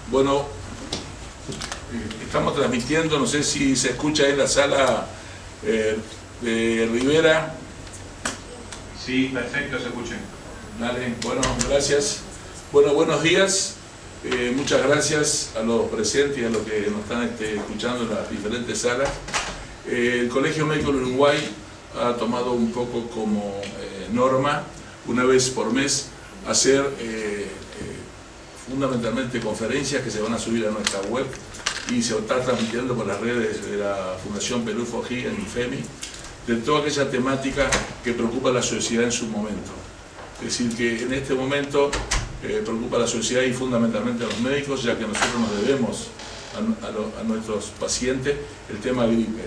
Bueno, estamos transmitiendo, no sé si se escucha en la sala de Rivera. Sí, perfecto, se escucha. Dale, bueno, gracias. Bueno, buenos días. Muchas gracias a los presentes y a los que nos están escuchando en las diferentes salas. El Colegio Médico del Uruguay ha tomado un poco como norma, una vez por mes, hacer fundamentalmente conferencias que se van a subir a nuestra web y se está transmitiendo por las redes de la Fundación Perú Fojí en IFEMI, de toda aquella temática que preocupa a la sociedad en su momento. Es decir, que en este momento preocupa a la sociedad y fundamentalmente a los médicos, ya que nosotros nos debemos a nuestros pacientes el tema gripe.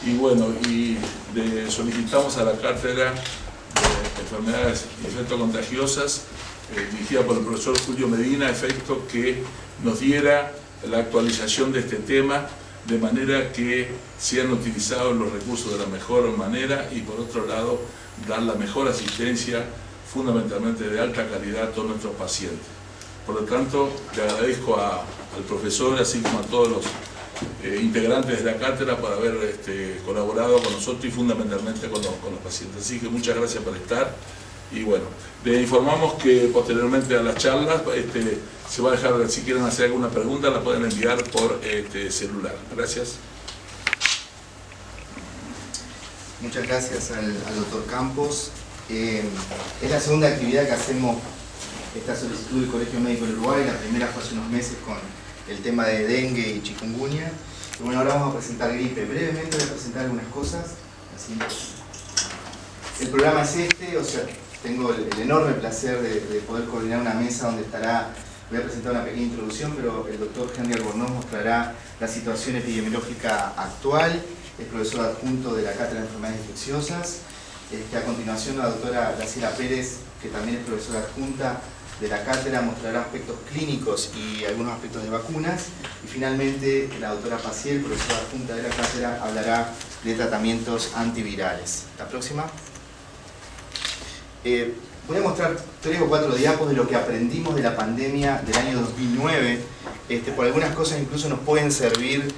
Y bueno, solicitamos a la Cátedra de Enfermedades Infectocontagiosas, dirigida por el profesor Julio Medina, efecto que nos diera la actualización de este tema, de manera que sean utilizados los recursos de la mejor manera y por otro lado, dar la mejor asistencia, fundamentalmente de alta calidad a todos nuestros pacientes. Por lo tanto, le agradezco al profesor, así como a todos los integrantes de la cátedra por haber colaborado con nosotros y fundamentalmente con los pacientes. Así que muchas gracias por estar. Y bueno, les informamos que posteriormente a las charlas se va a dejar, si quieren hacer alguna pregunta, la pueden enviar por celular. Gracias. Muchas gracias al doctor Campos. Es la segunda actividad que hacemos esta solicitud del Colegio Médico del Uruguay. La primera fue hace unos meses con el tema de dengue y chikungunya. Y bueno, ahora vamos a presentar gripe. Brevemente voy a presentar algunas cosas. Así. El programa es o sea, tengo el enorme placer de poder coordinar una mesa donde voy a presentar una pequeña introducción, pero el doctor Henry Albornoz mostrará la situación epidemiológica actual, es profesor adjunto de la Cátedra de Enfermedades Infecciosas. A continuación, la doctora Graciela Pérez, que también es profesora adjunta de la cátedra, mostrará aspectos clínicos y algunos aspectos de vacunas. Y finalmente, la doctora Paciel, profesora adjunta de la cátedra, hablará de tratamientos antivirales. La próxima. Voy a mostrar 3 o 4 diapos de lo que aprendimos de la pandemia del año 2009. Por algunas cosas incluso nos pueden servir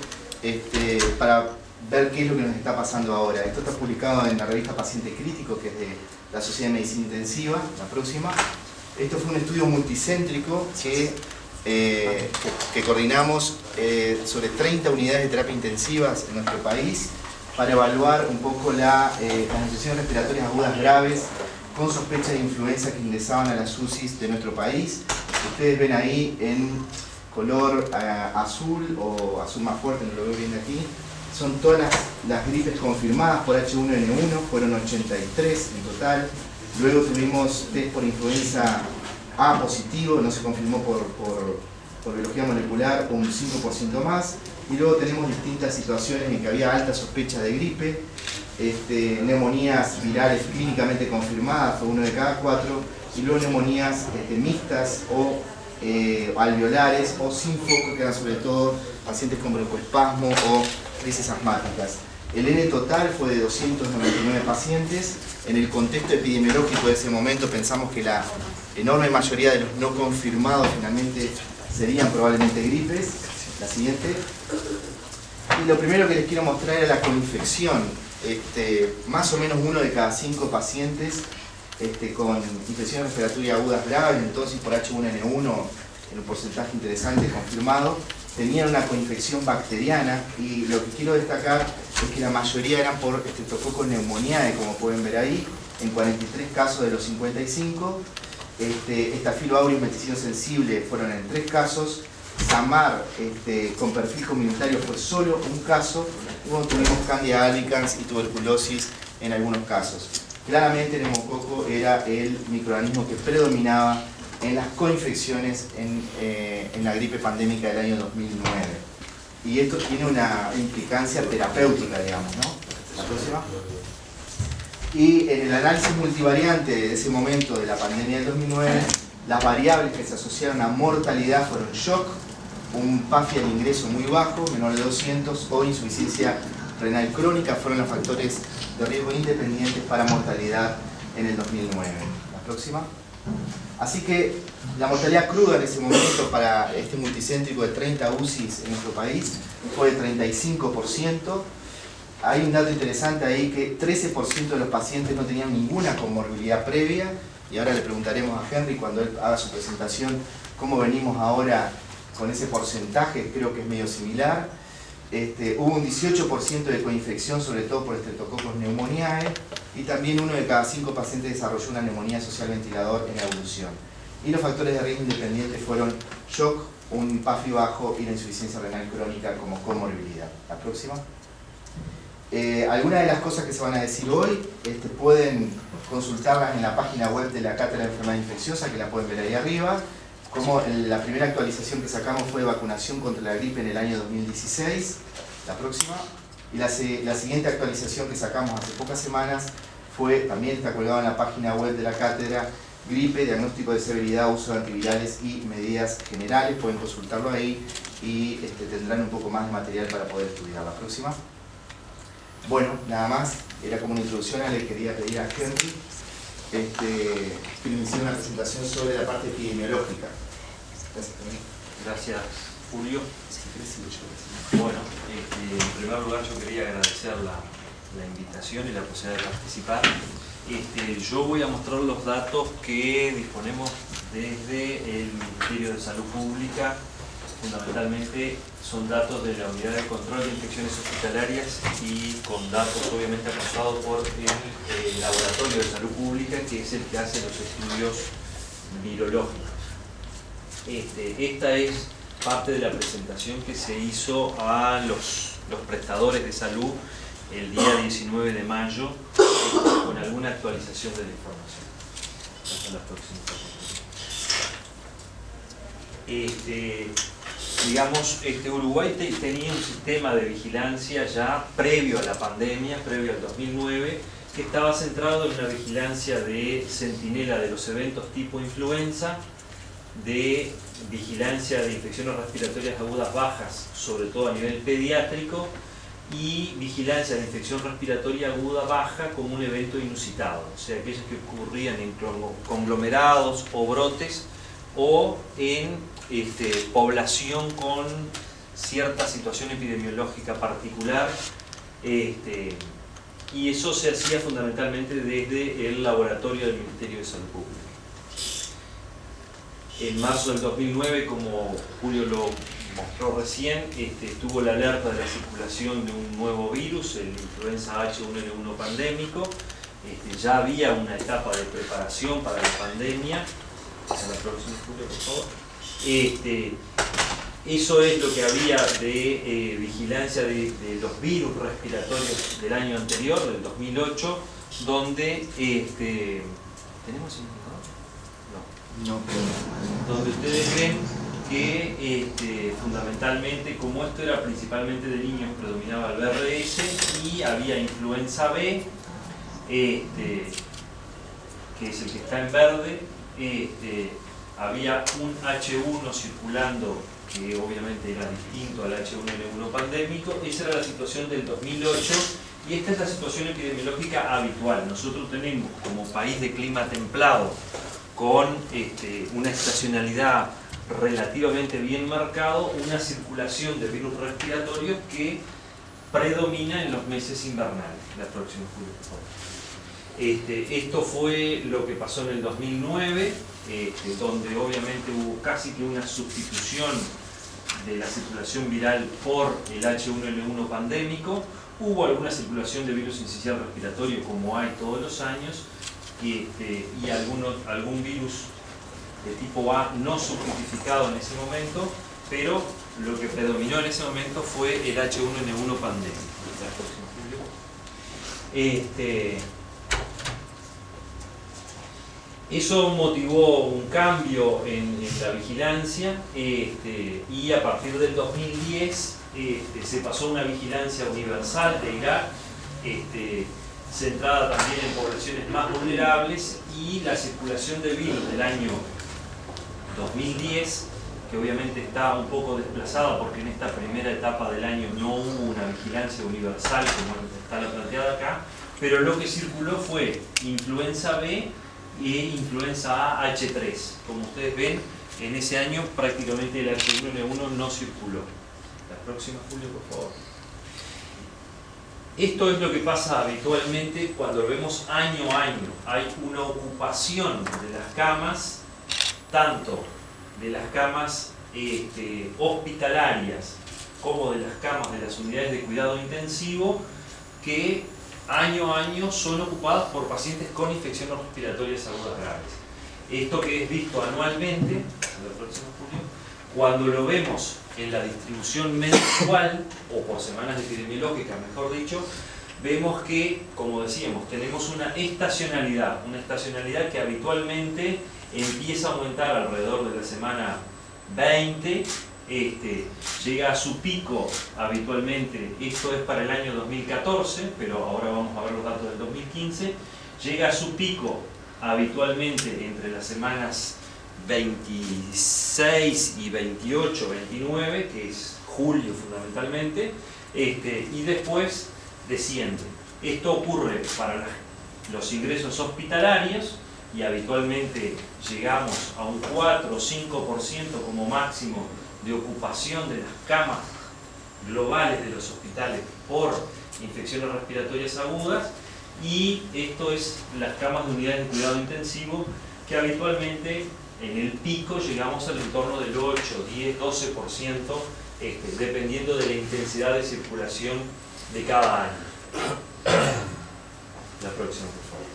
para ver qué es lo que nos está pasando ahora. Esto está publicado en la revista Paciente Crítico, que es de la Sociedad de Medicina Intensiva. La próxima. Esto fue un estudio multicéntrico que coordinamos sobre 30 unidades de terapia intensivas en nuestro país para evaluar un poco las infecciones respiratorias agudas graves con sospecha de influenza que ingresaban a las UCIs de nuestro país. Ustedes ven ahí en color azul o azul más fuerte, no lo veo bien de aquí. Son todas las gripes confirmadas por H1N1, fueron 83 en total. Luego tuvimos test por influenza A positivo, no se confirmó por biología molecular, un 5% más. Y luego tenemos distintas situaciones en que había alta sospecha de gripe, neumonías virales clínicamente confirmadas, fue 1 de cada 4, y luego neumonías mixtas o alveolares o sin foco, que eran sobre todo pacientes con broncoespasmo o crisis asmáticas. El N total fue de 299 pacientes. En el contexto epidemiológico de ese momento pensamos que la enorme mayoría de los no confirmados finalmente serían probablemente gripes. La siguiente. Y lo primero que les quiero mostrar era la coinfección. Más o menos 1 de cada 5 pacientes con infecciones respiratorias agudas graves, entonces por H1N1, en un porcentaje interesante confirmado, tenían una coinfección bacteriana, y lo que quiero destacar es que la mayoría eran por Streptococcus pneumoniae, como pueden ver ahí, en 43 casos de los 55. Staphylo aureus meticino sensible fueron en 3 casos. SAMAR con perfil comunitario fue solo un caso. Luego tuvimos Candida albicans y tuberculosis en algunos casos. Claramente el neumococo era el microorganismo que predominaba en las coinfecciones en la gripe pandémica del año 2009. Y esto tiene una implicancia terapéutica, digamos, ¿no? La próxima. Y en el análisis multivariante de ese momento de la pandemia del 2009, las variables que se asociaron a mortalidad fueron shock, un PAFI al ingreso muy bajo, menor de 200, o insuficiencia renal crónica, fueron los factores de riesgo independientes para mortalidad en el 2009. La próxima. Así que la mortalidad cruda en ese momento para este multicéntrico de 30 UCIs en nuestro país fue de 35%. Hay un dato interesante ahí que 13% de los pacientes no tenían ninguna comorbilidad previa, y ahora le preguntaremos a Henry cuando él haga su presentación cómo venimos ahora con ese porcentaje, creo que es medio similar. Hubo un 18% de coinfección, sobre todo por Streptococcus pneumoniae, y también 1 de cada 5 pacientes desarrolló una neumonía social ventilador en evolución. Y los factores de riesgo independientes fueron shock, un PAFI bajo y la insuficiencia renal crónica como comorbilidad. La próxima. Algunas de las cosas que se van a decir hoy pueden consultarlas en la página web de la Cátedra de Enfermedad Infecciosa, que la pueden ver ahí arriba. Como la primera actualización que sacamos fue de vacunación contra la gripe en el año 2016. La próxima. Y la siguiente actualización que sacamos hace pocas semanas fue, también está colgado en la página web de la cátedra, gripe, diagnóstico de severidad, uso de antivirales y medidas generales. Pueden consultarlo ahí y tendrán un poco más de material para poder estudiar. La próxima. Bueno, nada más, era como una introducción. Le quería pedir a Henry que nos hiciera una presentación sobre la parte epidemiológica. Gracias, Julio. Bueno, en primer lugar yo quería agradecer la invitación y la posibilidad de participar. Yo voy a mostrar los datos que disponemos desde el Ministerio de Salud Pública. Fundamentalmente son datos de la Unidad de Control de Infecciones Hospitalarias y con datos obviamente apoyados por el Laboratorio de Salud Pública, que es el que hace los estudios virológicos. Esta es parte de la presentación que se hizo a los prestadores de salud el día 19 de mayo, con alguna actualización de la información. Hasta la próxima. Digamos, Uruguay tenía un sistema de vigilancia ya previo a la pandemia, previo al 2009, que estaba centrado en una vigilancia de centinela de los eventos tipo influenza, de vigilancia de infecciones respiratorias agudas bajas, sobre todo a nivel pediátrico, y vigilancia de infección respiratoria aguda baja como un evento inusitado, o sea, aquellas que ocurrían en conglomerados o brotes o en población con cierta situación epidemiológica particular, y eso se hacía fundamentalmente desde el laboratorio del Ministerio de Salud Pública. En marzo del 2009, como Julio lo mostró recién, tuvo la alerta de la circulación de un nuevo virus, el influenza H1N1 pandémico. Ya había una etapa de preparación para la pandemia. A la próxima, Julio, por favor. Eso es lo que había de vigilancia de los virus respiratorios del año anterior, del 2008, donde ¿tenemos el indicador? No. Donde ustedes ven que fundamentalmente, como esto era principalmente de niños, predominaba el BRS y había influenza B, que es el que está en verde. Había un H1 circulando que obviamente era distinto al H1N1 pandémico. Esa era la situación del 2008 y esta es la situación epidemiológica habitual. Nosotros tenemos, como país de clima templado, con una estacionalidad relativamente bien marcado, una circulación de virus respiratorios que predomina en los meses invernales. La próxima, Julio, por favor. Esto fue lo que pasó en el 2009, donde obviamente hubo casi que una sustitución de la circulación viral por el H1N1 pandémico. Hubo alguna circulación de virus incisional respiratorio, como hay todos los años, y algún virus de tipo A no subtipificado en ese momento, pero lo que predominó en ese momento fue el H1N1 pandémico. Eso motivó un cambio en la vigilancia y a partir del 2010 se pasó a una vigilancia universal de Irak, centrada también en poblaciones más vulnerables, y la circulación de virus del año 2010, que obviamente está un poco desplazada porque en esta primera etapa del año no hubo una vigilancia universal como está la planteada acá, pero lo que circuló fue influenza B e influenza A H3. Como ustedes ven, en ese año prácticamente el H1N1 no circuló. La próxima, Julio, por favor. Esto es lo que pasa habitualmente cuando lo vemos año a año. Hay una ocupación de las camas, tanto de las camas hospitalarias como de las camas de las unidades de cuidado intensivo, que año a año son ocupadas por pacientes con infecciones respiratorias agudas graves. Esto que es visto anualmente, la próxima, Julio, cuando lo vemos en la distribución mensual o por semanas epidemiológicas, mejor dicho, vemos que, como decíamos, tenemos una estacionalidad que habitualmente empieza a aumentar alrededor de la semana 20, llega a su pico habitualmente, esto es para el año 2014, pero ahora vamos a ver los datos del 2015, llega a su pico habitualmente entre las semanas 26 y 28, 29, que es julio fundamentalmente, y después desciende. Esto ocurre para los ingresos hospitalarios y habitualmente llegamos a un 4 o 5% como máximo de ocupación de las camas globales de los hospitales por infecciones respiratorias agudas, y esto es las camas de unidades de cuidado intensivo, que habitualmente en el pico llegamos al entorno del 8, 10, 12%, dependiendo de la intensidad de circulación de cada año. La próxima, por favor.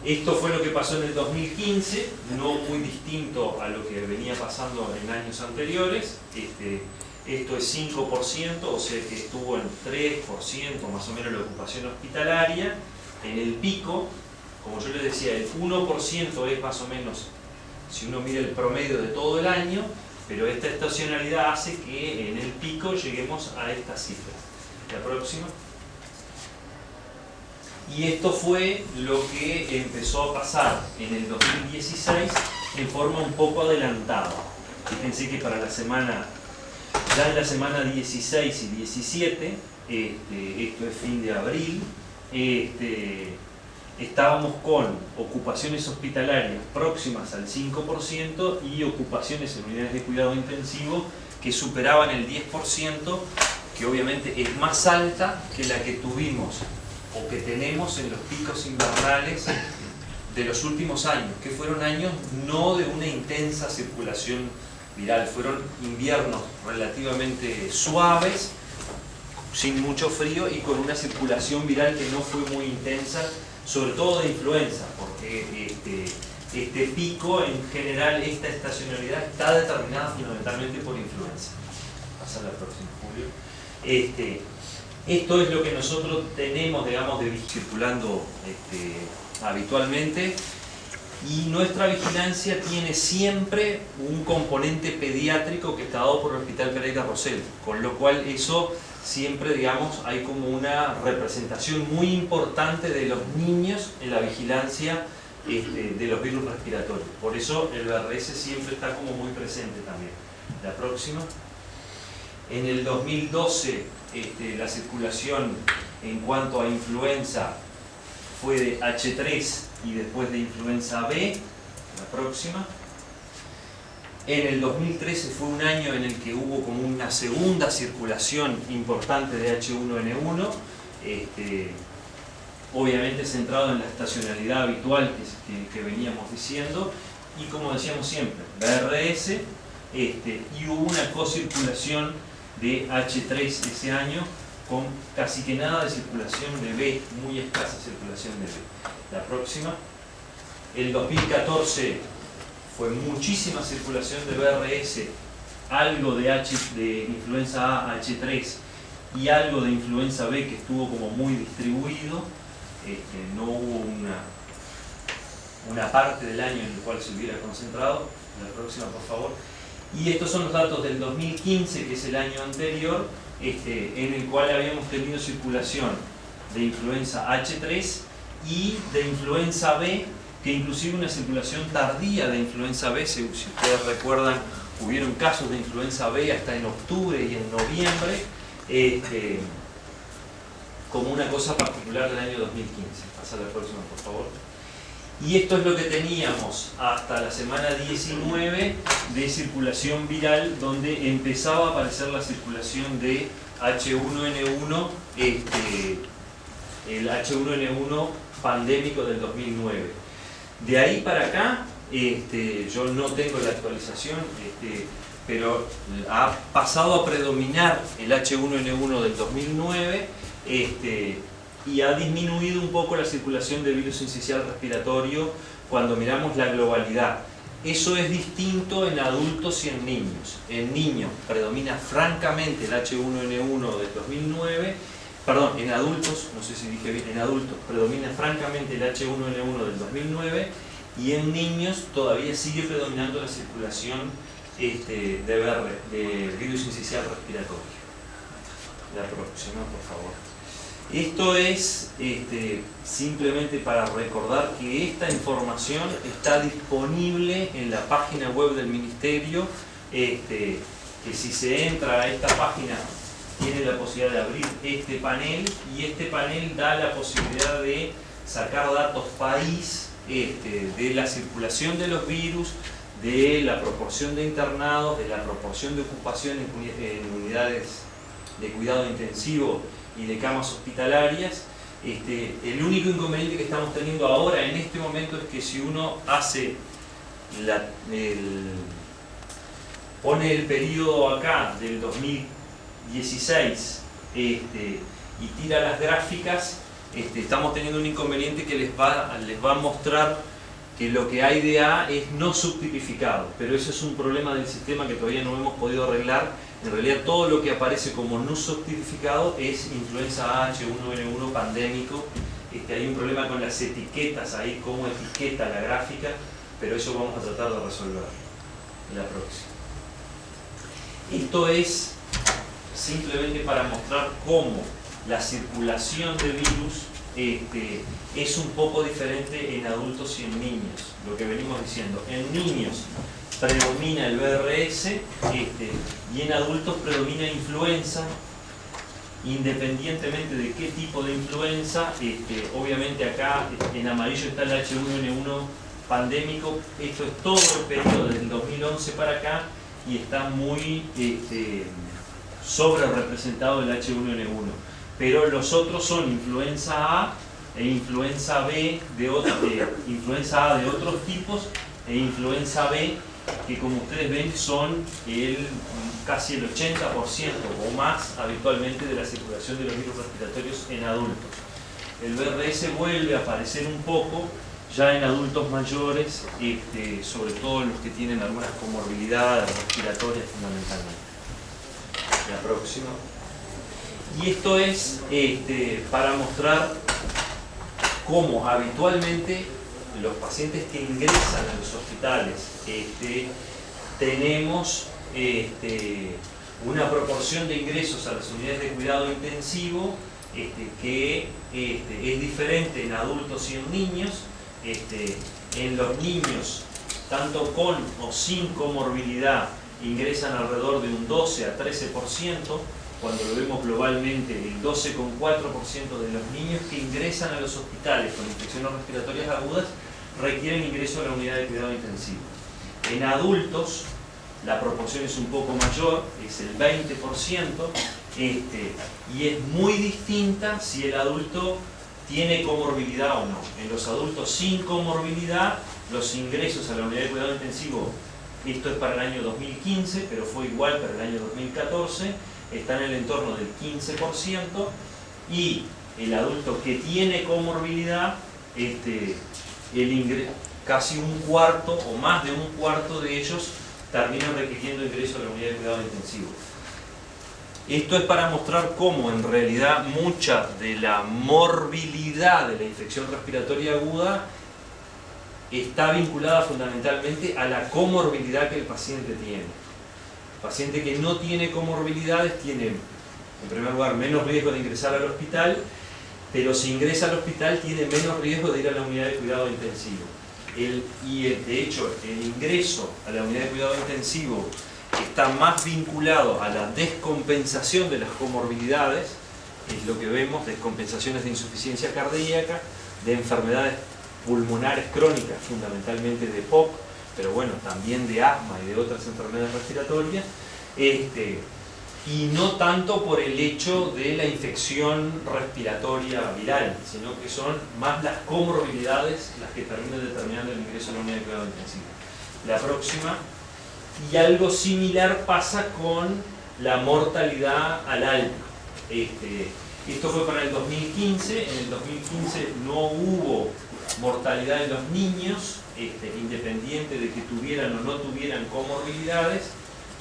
Esto fue lo que pasó en el 2015, no muy distinto a lo que venía pasando en años anteriores. Esto es 5%, o sea que estuvo en 3% más o menos la ocupación hospitalaria. En el pico, como yo les decía, el 1% es más o menos, si uno mira el promedio de todo el año, pero esta estacionalidad hace que en el pico lleguemos a estas cifras. La próxima. Y esto fue lo que empezó a pasar en el 2016 en forma un poco adelantada. Fíjense que para la semana, ya en la semana 16 y 17, esto es fin de abril, estábamos con ocupaciones hospitalarias próximas al 5% y ocupaciones en unidades de cuidado intensivo que superaban el 10%, que obviamente es más alta que la que tuvimos o que tenemos en los picos invernales de los últimos años, que fueron años no de una intensa circulación viral, fueron inviernos relativamente suaves, sin mucho frío y con una circulación viral que no fue muy intensa, sobre todo de influenza, porque este pico en general, esta estacionalidad está determinada fundamentalmente por influenza. Pasa a la próxima, Julio. Esto es lo que nosotros tenemos, digamos, de circulando habitualmente, y nuestra vigilancia tiene siempre un componente pediátrico que está dado por el Hospital Pereira Rosell, con lo cual eso siempre, digamos, hay como una representación muy importante de los niños en la vigilancia de los virus respiratorios. Por eso el BRS siempre está como muy presente también. La próxima. En el 2012 la circulación en cuanto a influenza fue de H3 y después de influenza B. La próxima. En el 2013 fue un año en el que hubo como una segunda circulación importante de H1N1, obviamente centrado en la estacionalidad habitual que veníamos diciendo, y como decíamos siempre, BRS, y hubo una cocirculación de H3 ese año, con casi que nada de circulación de B, muy escasa circulación de B. La próxima. El 2014 fue muchísima circulación de BRS, algo de influenza A, H3 y algo de influenza B, que estuvo como muy distribuido. No hubo una parte del año en el cual se hubiera concentrado. La próxima, por favor. Y estos son los datos del 2015, que es el año anterior, en el cual habíamos tenido circulación de influenza H3 y de influenza B, que inclusive una circulación tardía de influenza B, si ustedes recuerdan, hubieron casos de influenza B hasta en octubre y en noviembre, como una cosa particular del año 2015. Pasa a la próxima, por favor. Y esto es lo que teníamos hasta la semana 19 de circulación viral, donde empezaba a aparecer la circulación de H1N1, el H1N1 pandémico del 2009. De ahí para acá, yo no tengo la actualización, pero ha pasado a predominar el H1N1 del 2009, y ha disminuido un poco la circulación de virus sincicial respiratorio cuando miramos la globalidad. Eso es distinto en adultos y en niños. En niños predomina francamente el H1N1 del 2009, perdón, en adultos, no sé si dije bien, en adultos predomina francamente el H1N1 del 2009, y en niños todavía sigue predominando la circulación de virus sincicial respiratorio. La próxima, por favor. Esto es simplemente para recordar que esta información está disponible en la página web del Ministerio, que si se entra a esta página tiene la posibilidad de abrir este panel, y este panel da la posibilidad de sacar datos país de la circulación de los virus, de la proporción de internados, de la proporción de ocupación en unidades de cuidado intensivo y de camas hospitalarias. El único inconveniente que estamos teniendo ahora en este momento es que si uno hace pone el periodo acá del 2016 y tira las gráficas, estamos teniendo un inconveniente que les va a mostrar que lo que hay de A es no subtipificado, pero eso es un problema del sistema que todavía no hemos podido arreglar. En realidad todo lo que aparece como no subtipificado es influenza A, H1N1 pandémico. Hay un problema con las etiquetas ahí, cómo etiqueta la gráfica, pero eso vamos a tratar de resolver en la próxima. Esto es simplemente para mostrar cómo la circulación de virus es un poco diferente en adultos y en niños. Lo que venimos diciendo, en niños predomina el VRS, y en adultos predomina influenza, independientemente de qué tipo de influenza. Obviamente acá en amarillo está el H1N1 pandémico. Esto es todo el periodo del 2011 para acá, y está muy sobre representado el H1N1, pero los otros son influenza A e influenza B influenza A de otros tipos, e influenza B, que como ustedes ven son casi el 80% o más habitualmente de la circulación de los virus respiratorios en adultos. El VRS vuelve a aparecer un poco ya en adultos mayores, sobre todo los que tienen algunas comorbilidades respiratorias fundamentalmente. La próxima. Y esto es para mostrar cómo habitualmente los pacientes que ingresan a los hospitales tenemos una proporción de ingresos a las unidades de cuidado intensivo que es diferente en adultos y en niños. En los niños, tanto con o sin comorbilidad, ingresan alrededor de un 12 a 13%, cuando lo vemos globalmente, el 12,4% de los niños que ingresan a los hospitales con infecciones respiratorias agudas requieren ingreso a la unidad de cuidado intensivo. En adultos, la proporción es un poco mayor, es el 20%, y es muy distinta si el adulto tiene comorbilidad o no. En los adultos sin comorbilidad, los ingresos a la unidad de cuidado intensivo, esto es para el año 2015, pero fue igual para el año 2014, está en el entorno del 15%, y el adulto que tiene comorbilidad, casi un cuarto o más de un cuarto de ellos terminan requiriendo ingreso a la unidad de cuidado intensivo. Esto es para mostrar cómo en realidad mucha de la morbilidad de la infección respiratoria aguda está vinculada fundamentalmente a la comorbilidad que el paciente tiene. El paciente que no tiene comorbilidades tiene, en primer lugar, menos riesgo de ingresar al hospital, pero si ingresa al hospital tiene menos riesgo de ir a la unidad de cuidado intensivo. De hecho, el ingreso a la unidad de cuidado intensivo está más vinculado a la descompensación de las comorbilidades, es lo que vemos, descompensaciones de insuficiencia cardíaca, de enfermedades pulmonares crónicas, fundamentalmente de POC, pero bueno, también de asma y de otras enfermedades respiratorias, y no tanto por el hecho de la infección respiratoria viral, sino que son más las comorbilidades las que terminan determinando el ingreso a la unidad de cuidado intensivo. La próxima, y algo similar pasa con la mortalidad al alta. Esto fue para el 2015, en el 2015 no hubo mortalidad en los niños, independiente de que tuvieran o no tuvieran comorbilidades.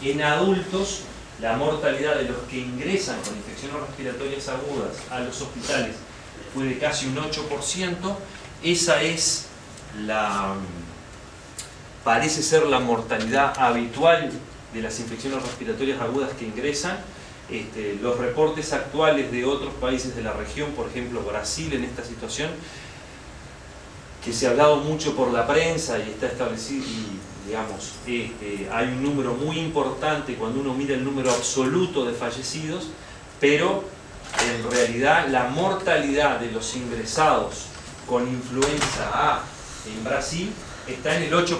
En adultos, la mortalidad de los que ingresan con infecciones respiratorias agudas a los hospitales fue de casi un 8%. Esa es parece ser la mortalidad habitual de las infecciones respiratorias agudas que ingresan. Los reportes actuales de otros países de la región, por ejemplo Brasil en esta situación, que se ha hablado mucho por la prensa y está establecido, y digamos, hay un número muy importante cuando uno mira el número absoluto de fallecidos, pero en realidad la mortalidad de los ingresados con influenza A en Brasil está en el 8%,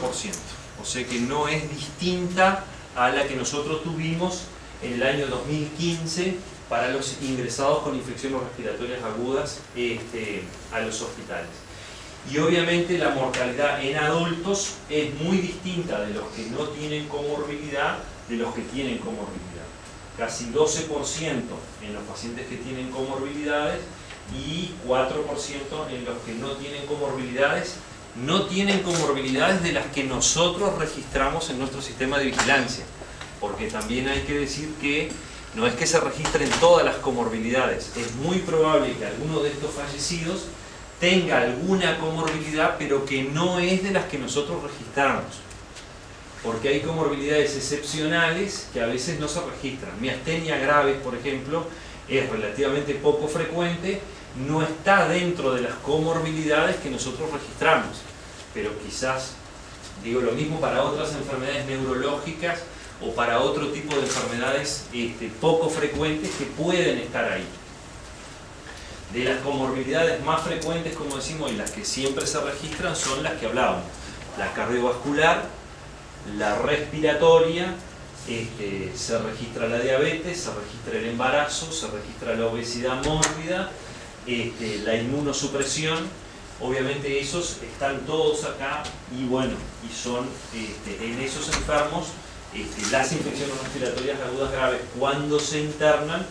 o sea que no es distinta a la que nosotros tuvimos en el año 2015 para los ingresados con infecciones respiratorias agudas a los hospitales. Y obviamente la mortalidad en adultos es muy distinta de los que no tienen comorbilidad de los que tienen comorbilidad. Casi 12% en los pacientes que tienen comorbilidades y 4% en los que no tienen comorbilidades. No tienen comorbilidades de las que nosotros registramos en nuestro sistema de vigilancia, porque también hay que decir que no es que se registren todas las comorbilidades. Es muy probable que alguno de estos fallecidos tenga alguna comorbilidad, pero que no es de las que nosotros registramos, porque hay comorbilidades excepcionales que a veces no se registran. Miastenia gravis, por ejemplo, es relativamente poco frecuente, no está dentro de las comorbilidades que nosotros registramos, pero quizás, digo lo mismo para otras enfermedades neurológicas o para otro tipo de enfermedades poco frecuentes que pueden estar ahí. De las comorbilidades más frecuentes, como decimos, y las que siempre se registran, son las que hablábamos: la cardiovascular, la respiratoria, se registra la diabetes, se registra el embarazo, se registra la obesidad mórbida, la inmunosupresión. Obviamente esos están todos acá, y bueno, y son en esos enfermos las infecciones respiratorias agudas graves, cuando se internan,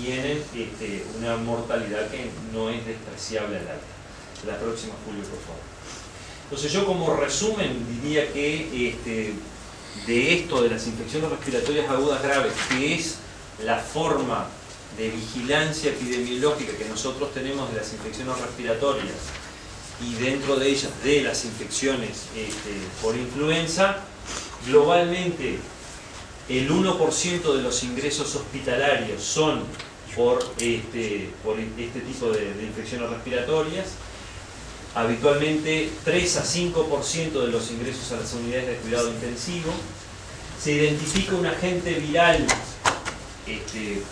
tienen una mortalidad que no es despreciable al alta. La próxima, Julio, por favor. Entonces yo, como resumen, diría que de esto de las infecciones respiratorias agudas graves, que es la forma de vigilancia epidemiológica que nosotros tenemos de las infecciones respiratorias, y dentro de ellas de las infecciones por influenza, globalmente el 1% de los ingresos hospitalarios son por este tipo de infecciones respiratorias. Habitualmente 3 a 5% de los ingresos a las unidades de cuidado intensivo. Se identifica un agente viral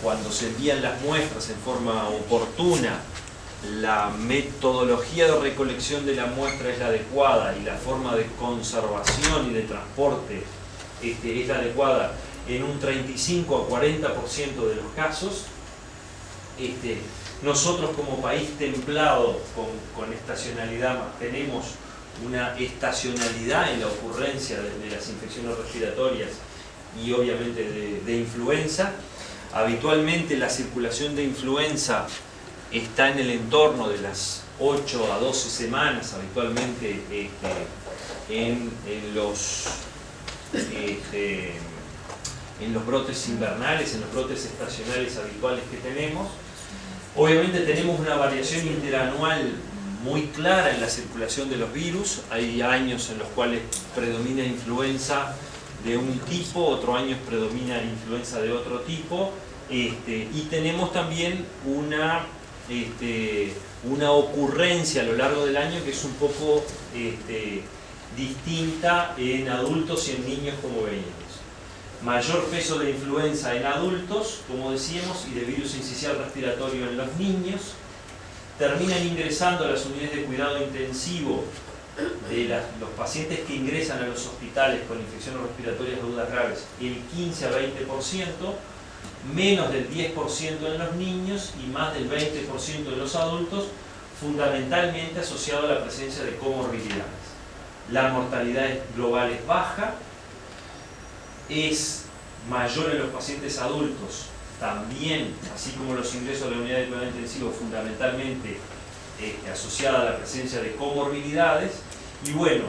cuando se envían las muestras en forma oportuna. La metodología de recolección de la muestra es la adecuada y la forma de conservación y de transporte es la adecuada en un 35 a 40% de los casos. Nosotros, como país templado con estacionalidad, tenemos una estacionalidad en la ocurrencia de las infecciones respiratorias y obviamente de influenza. Habitualmente la circulación de influenza está en el entorno de las 8 a 12 semanas, habitualmente en los brotes invernales, en los brotes estacionales habituales que tenemos. Obviamente tenemos una variación interanual muy clara en la circulación de los virus. Hay años en los cuales predomina influenza de un tipo, otros años predomina influenza de otro tipo, y tenemos también una ocurrencia a lo largo del año que es un poco distinta en adultos y en niños, como veíamos. Mayor peso de influenza en adultos, como decíamos, y de virus incisional respiratorio en los niños. terminan ingresando a las unidades de cuidado intensivo de los pacientes que ingresan a los hospitales con infecciones respiratorias agudas graves, el 15 a 20%, menos del 10% en los niños y más del 20% en los adultos, fundamentalmente asociado a la presencia de comorbilidades. La mortalidad global es baja, es mayor en los pacientes adultos, también, así como los ingresos a la unidad de cuidado intensivo, fundamentalmente asociada a la presencia de comorbilidades. Y bueno,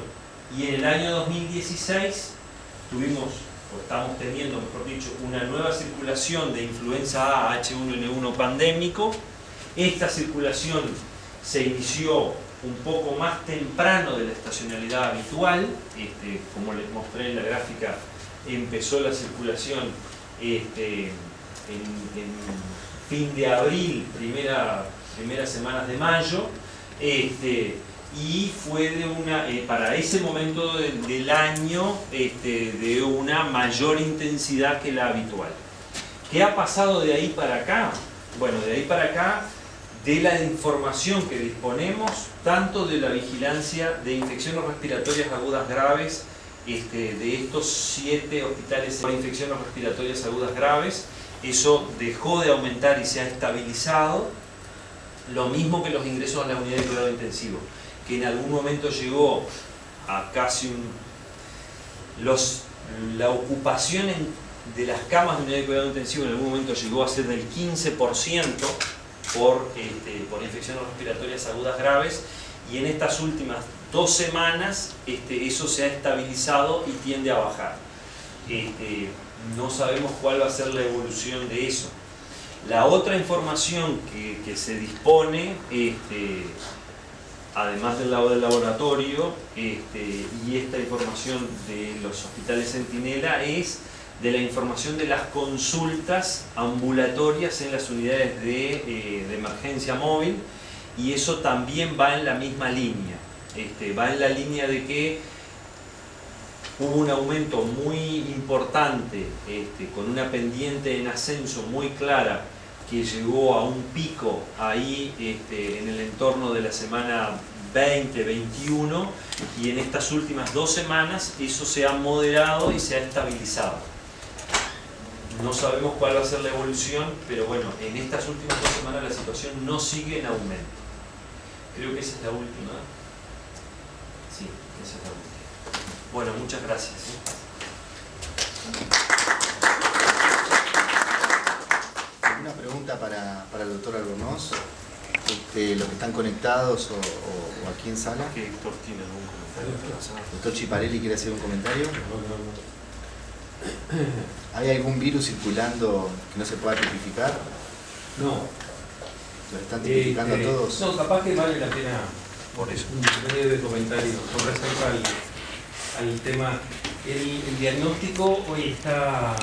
y en el año 2016 estamos teniendo, mejor dicho, una nueva circulación de influenza A H1N1 pandémico. Esta circulación se inició un poco más temprano de la estacionalidad habitual. Como les mostré en la gráfica, empezó la circulación en fin de abril, primeras semanas de mayo, y fue para ese momento del año de una mayor intensidad que la habitual. ¿Qué ha pasado de ahí para acá? Bueno, de ahí para acá, de la información que disponemos, tanto de la vigilancia de infecciones respiratorias agudas graves, de estos 7 hospitales de infecciones respiratorias agudas graves, eso dejó de aumentar y se ha estabilizado. Lo mismo que los ingresos a la unidad de cuidado intensivo, que en algún momento llegó a casi la ocupación de las camas de unidad de cuidado intensivo en algún momento llegó a ser del 15% por infecciones respiratorias agudas graves, y en estas últimas 2 semanas eso se ha estabilizado y tiende a bajar. No sabemos cuál va a ser la evolución de eso. La otra información que se dispone, además del lado del laboratorio, y esta información de los hospitales Centinela, es de la información de las consultas ambulatorias en las unidades de emergencia móvil, y eso también va en la misma línea. Va en la línea de que hubo un aumento muy importante, con una pendiente en ascenso muy clara, que llegó a un pico ahí en el entorno de la semana 20-21, y en estas últimas 2 semanas eso se ha moderado y se ha estabilizado. No sabemos cuál va a ser la evolución, pero bueno, en estas últimas 2 semanas la situación no sigue en aumento. Creo que esa es la última. Sí, esa es la última. Bueno, muchas gracias. ¿Alguna pregunta para el doctor Albornoz? Los que están conectados o aquí en sala. ¿Qué Héctor tiene algún comentario? ¿Doctor Chiparelli quiere hacer un comentario? ¿Hay algún virus circulando que no se pueda tipificar? No. ¿Lo están tipificando a todos? No, capaz que vale la pena por eso un breve comentario con respecto al tema. El diagnóstico hoy está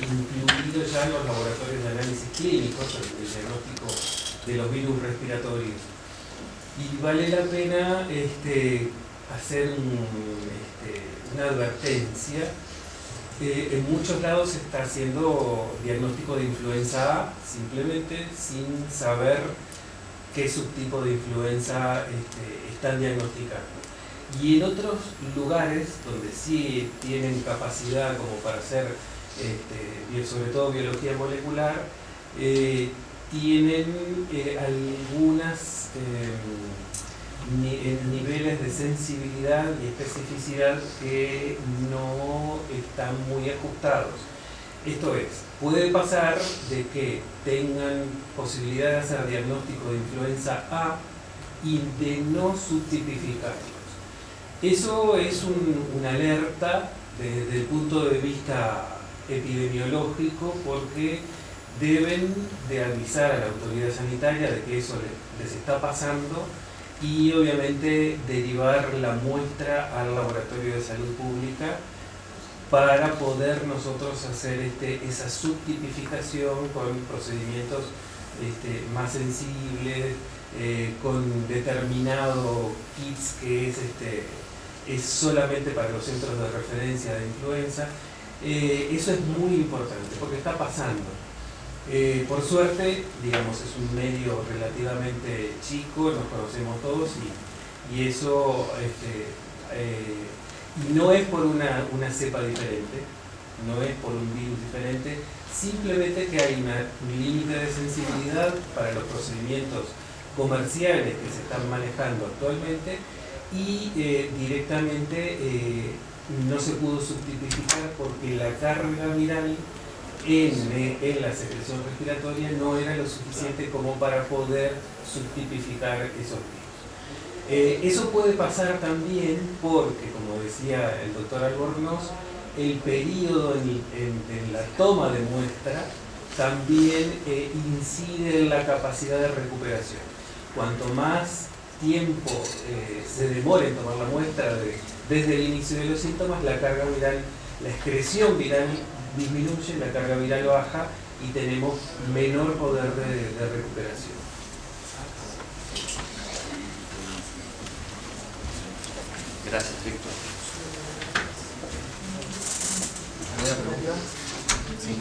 incluido ya en los laboratorios de análisis clínicos, el diagnóstico de los virus respiratorios. Y vale la pena hacer una advertencia. En muchos lados se está haciendo diagnóstico de influenza A, simplemente sin saber qué subtipo de influenza están diagnosticando. Y en otros lugares donde sí tienen capacidad como para hacer, sobre todo biología molecular, tienen algunas niveles de sensibilidad y especificidad que no están muy ajustados. Esto es, puede pasar de que tengan posibilidad de hacer diagnóstico de influenza A y de no subtipificarlos. Eso es una alerta desde el punto de vista epidemiológico, porque deben de avisar a la autoridad sanitaria de que eso les está pasando, y obviamente derivar la muestra al laboratorio de salud pública para poder nosotros hacer esa subtipificación con procedimientos más sensibles, con determinado kits que es solamente para los centros de referencia de influenza. Eso es muy importante porque está pasando. Por suerte, digamos, es un medio relativamente chico, nos conocemos todos y eso no es por una cepa diferente, no es por un virus diferente, simplemente que hay un límite de sensibilidad para los procedimientos comerciales que se están manejando actualmente y directamente no se pudo subtipificar porque la carga viral en la secreción respiratoria no era lo suficiente como para poder subtipificar esos virus. Eso puede pasar también porque, como decía el doctor Albornoz, el periodo en la toma de muestra también incide en la capacidad de recuperación. Cuanto más tiempo se demore en tomar la muestra desde el inicio de los síntomas, la carga viral, la excreción viral disminuye, la carga viral baja y tenemos menor poder de recuperación. Gracias, Víctor. ¿Alguna pregunta? Sí.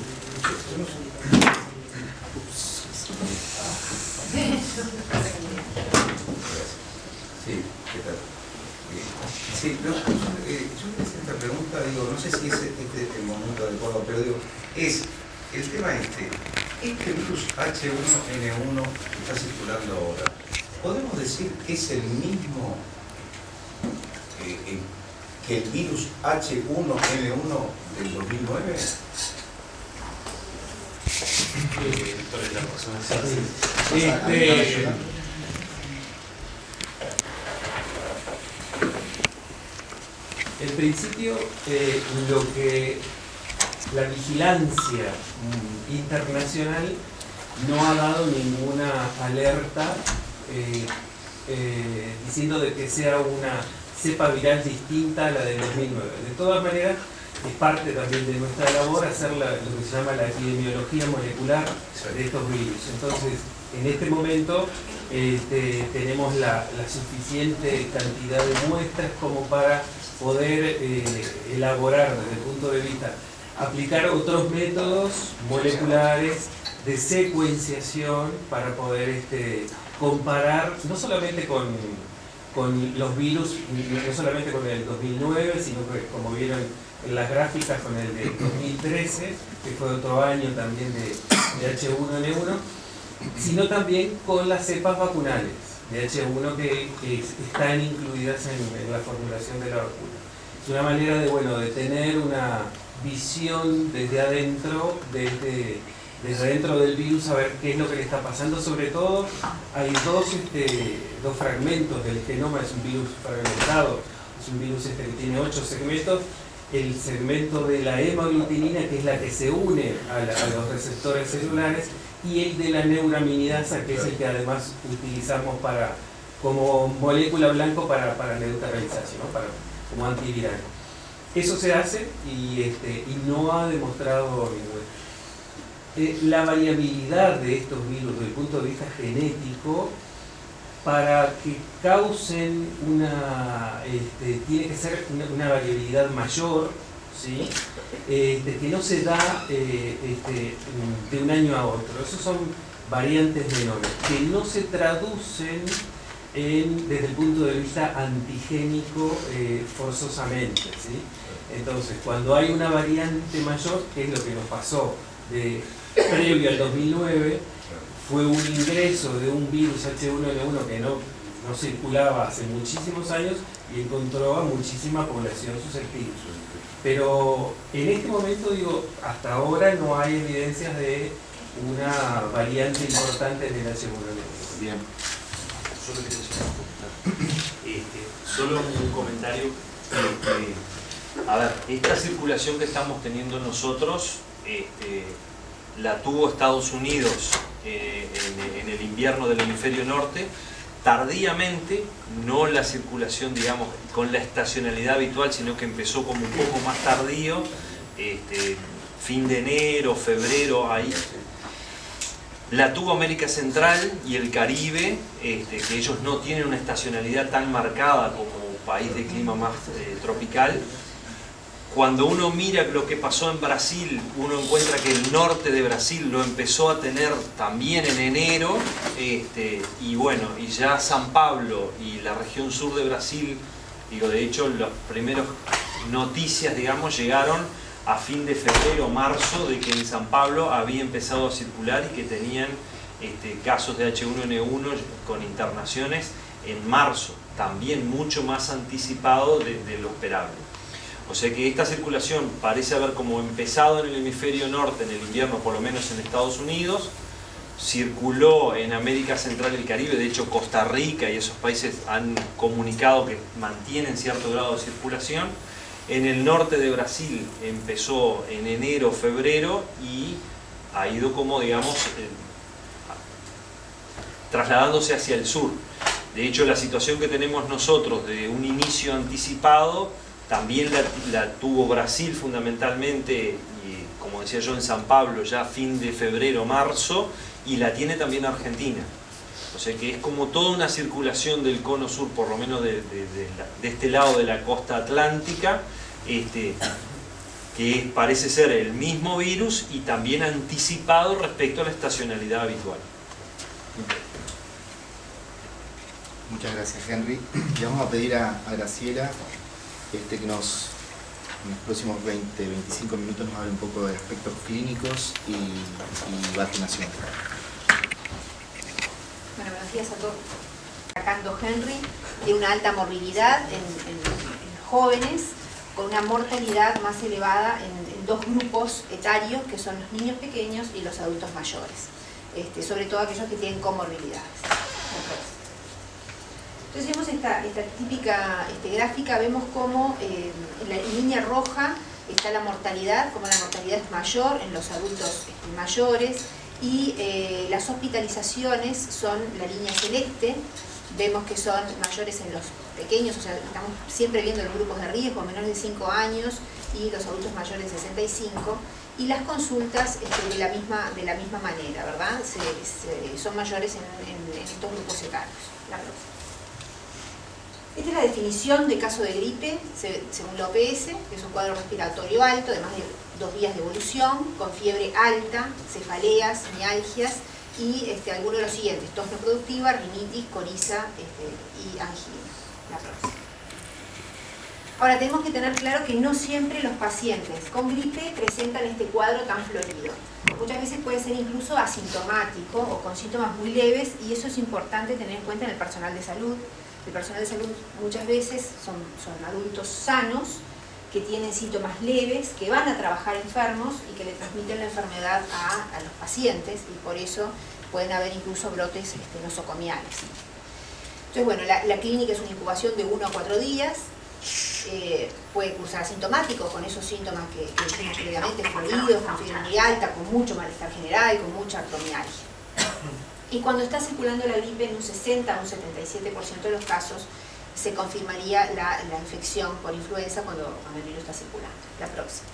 Sí, ¿qué tal? Sí, no, yo quería hacer esta pregunta, digo, no sé si es el momento adecuado, pero digo, es el tema este virus H1N1 que está circulando ahora, ¿podemos decir que es el mismo que el virus H1N1 del 2009? En principio, lo que la vigilancia internacional no ha dado ninguna alerta diciendo de que sea una cepa viral distinta a la del 2009. De todas maneras, es parte también de nuestra labor hacer lo que se llama la epidemiología molecular de estos virus. Entonces, en este momento tenemos la suficiente cantidad de muestras como para poder elaborar desde el punto de vista, aplicar otros métodos moleculares de secuenciación para poder comparar no solamente con los virus, no solamente con el 2009, sino que, como vieron en las gráficas, con el de 2013, que fue otro año también de H1N1, sino también con las cepas vacunales de H1 que están incluidas en la formulación de la vacuna. Es una manera de tener una visión desde adentro, desde dentro del virus, saber qué es lo que le está pasando. Sobre todo, hay dos fragmentos del genoma, es un virus fragmentado, es un virus que tiene 8 segmentos. El segmento de la hemaglutinina, que es la que se une a los receptores celulares, y el de la neuraminidasa, que es el que además utilizamos como molécula blanco para neutralizarse, ¿no? Como antiviral. Eso se hace y no ha demostrado ningún. La variabilidad de estos virus desde el punto de vista genético, para que causen tiene que ser una variabilidad mayor, ¿sí? Que no se da de un año a otro. Esos son variantes menores, que no se traducen desde el punto de vista antigénico forzosamente, ¿sí? Entonces, cuando hay una variante mayor, que es lo que nos pasó previo al 2009, fue un ingreso de un virus H1N1 que no circulaba hace muchísimos años y encontró a muchísima población susceptible. Pero en este momento, hasta ahora no hay evidencias de una variante importante en el H1N1. Bien. Solo un comentario. A ver, esta circulación que estamos teniendo nosotros la tuvo Estados Unidos en el invierno del hemisferio norte, tardíamente, no la circulación, digamos, con la estacionalidad habitual, sino que empezó como un poco más tardío, fin de enero, febrero, ahí. La tuvo América Central y el Caribe, que ellos no tienen una estacionalidad tan marcada como país de clima más tropical. Cuando uno mira lo que pasó en Brasil, uno encuentra que el norte de Brasil lo empezó a tener también en enero, y bueno, y ya San Pablo y la región sur de Brasil, digo, de hecho, las primeras noticias, digamos, llegaron a fin de febrero, marzo, de que en San Pablo había empezado a circular y que tenían casos de H1N1 con internaciones en marzo, también mucho más anticipado de lo esperable. O sea que esta circulación parece haber como empezado en el hemisferio norte en el invierno, por lo menos en Estados Unidos, circuló en América Central y el Caribe. De hecho, Costa Rica y esos países han comunicado que mantienen cierto grado de circulación. En el norte de Brasil empezó en enero, febrero y ha ido como, digamos, trasladándose hacia el sur. De hecho, la situación que tenemos nosotros de un inicio anticipado también la tuvo Brasil fundamentalmente, y como decía yo, en San Pablo ya fin de febrero, marzo, y la tiene también Argentina. O sea que es como toda una circulación del cono sur, por lo menos de este lado de la costa atlántica, que parece ser el mismo virus y también anticipado respecto a la estacionalidad habitual. Muchas gracias, Henry. Le vamos a pedir a Graciela que en los próximos 20-25 minutos nos hable un poco de aspectos clínicos y vacunación. Bueno, buenos días a todos. Destacando Henry, tiene una alta morbilidad en jóvenes, con una mortalidad más elevada en dos grupos etarios, que son los niños pequeños y los adultos mayores, sobre todo aquellos que tienen comorbilidades. Entonces vemos esta típica gráfica, vemos cómo en la línea roja está la mortalidad, como la mortalidad es mayor en los adultos mayores, y las hospitalizaciones son la línea celeste. Vemos que son mayores en los pequeños, o sea, estamos siempre viendo los grupos de riesgo, menores de 5 años y los adultos mayores de 65, y las consultas de la misma manera, ¿verdad? Son mayores en estos grupos etarios. Esta es la definición de caso de gripe según la OPS, que es un cuadro respiratorio alto, de más de 2 días de evolución, con fiebre alta, cefaleas, mialgias y alguno de los siguientes: tos no productiva, rinitis, coriza y angina. La próxima. Ahora tenemos que tener claro que no siempre los pacientes con gripe presentan este cuadro tan florido. Muchas veces puede ser incluso asintomático o con síntomas muy leves, y eso es importante tener en cuenta en el personal de salud. El personal de salud muchas veces son adultos sanos que tienen síntomas leves, que van a trabajar enfermos y que le transmiten la enfermedad a los pacientes, y por eso pueden haber incluso brotes nosocomiales. Entonces, bueno, la clínica es una incubación de 1 a 4 días, puede cursar asintomático con esos síntomas que dijimos previamente, fluidos, con fiebre muy alta, con mucho malestar general, con mucha acromialgia. Y cuando está circulando la gripe, en un 60 a un 77% de los casos, se confirmaría la infección por influenza cuando el virus está circulando. La próxima.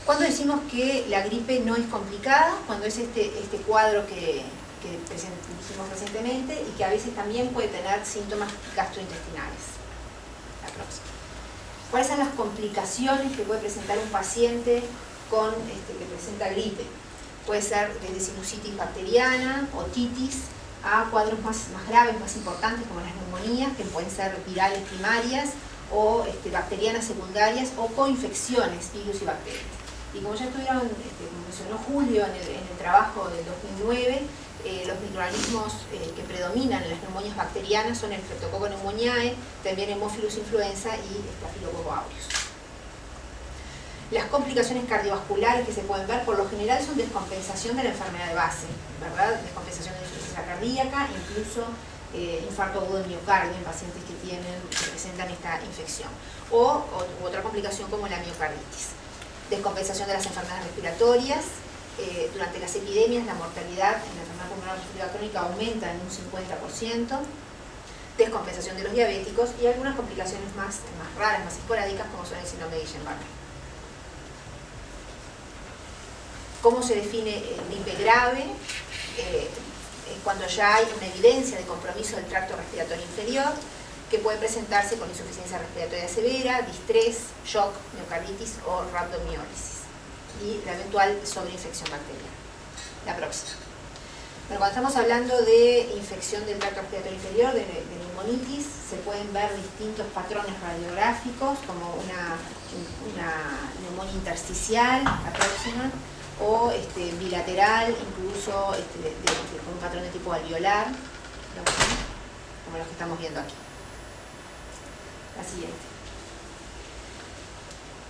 Cuando decimos que la gripe no es complicada, cuando es este cuadro que dijimos recientemente, y que a veces también puede tener síntomas gastrointestinales. La próxima. ¿Cuáles son las complicaciones que puede presentar un paciente que presenta gripe? Puede ser desde sinusitis bacteriana, otitis, a cuadros más graves, más importantes, como las neumonías, que pueden ser virales primarias o bacterianas secundarias, o coinfecciones, virus y bacterias. Y como ya estuvieron, como mencionó Julio en el trabajo del 2009, los microorganismos que predominan en las neumonías bacterianas son el Streptococcus pneumoniae, también Haemophilus influenza y Staphylococcus aureus. Las complicaciones cardiovasculares que se pueden ver, por lo general, son descompensación de la enfermedad de base, ¿verdad? Descompensación de la insuficiencia cardíaca, incluso infarto agudo de miocardio en pacientes que presentan esta infección. U otra complicación como la miocarditis. Descompensación de las enfermedades respiratorias. Durante las epidemias, la mortalidad en la enfermedad pulmonar obstructiva crónica aumenta en un 50%. Descompensación de los diabéticos y algunas complicaciones más raras, más esporádicas, como son el síndrome de Guillain-Barré. ¿Cómo se define gripe grave? Cuando ya hay una evidencia de compromiso del tracto respiratorio inferior, que puede presentarse con insuficiencia respiratoria severa, distrés, shock, miocarditis o rhabdomiólisis y la eventual sobreinfección bacteriana. La próxima. Bueno, cuando estamos hablando de infección del tracto respiratorio inferior, de neumonitis, se pueden ver distintos patrones radiográficos, como una neumonía intersticial, la próxima, o bilateral, incluso con un patrón de tipo alveolar, como los que estamos viendo aquí. La siguiente.